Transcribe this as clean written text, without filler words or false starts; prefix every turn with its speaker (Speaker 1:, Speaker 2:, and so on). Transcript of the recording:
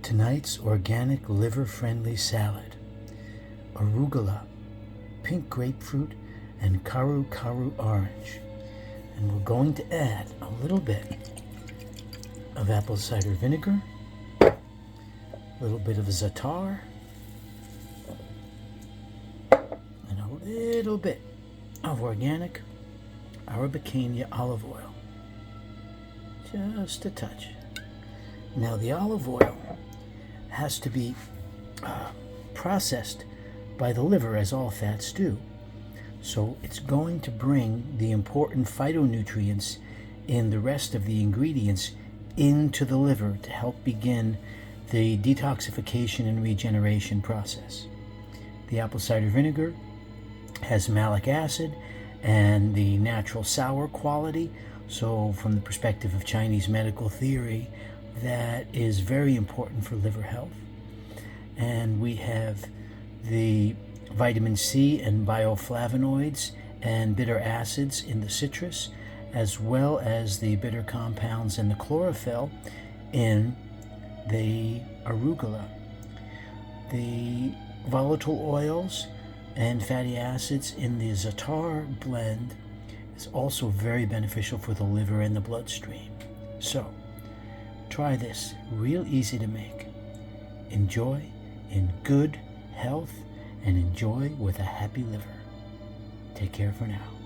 Speaker 1: Tonight's organic liver-friendly salad: arugula, pink grapefruit, and karu orange. And we're going to add a little bit of apple cider vinegar, a little bit of za'atar, and a little bit of organic Arabicania olive oil. Just a touch. Now the olive oil has to be processed by the liver, as all fats do. So it's going to bring the important phytonutrients in the rest of the ingredients into the liver to help begin the detoxification and regeneration process. The apple cider vinegar has malic acid and the natural sour quality. So from the perspective of Chinese medical theory, that is very important for liver health. And we have the vitamin C and bioflavonoids and bitter acids in the citrus, as well as the bitter compounds and the chlorophyll in the arugula. The volatile oils and fatty acids in the za'atar blend is also very beneficial for the liver and the bloodstream. So try this, real easy to make. Enjoy in good health and enjoy with a happy liver. Take care for now.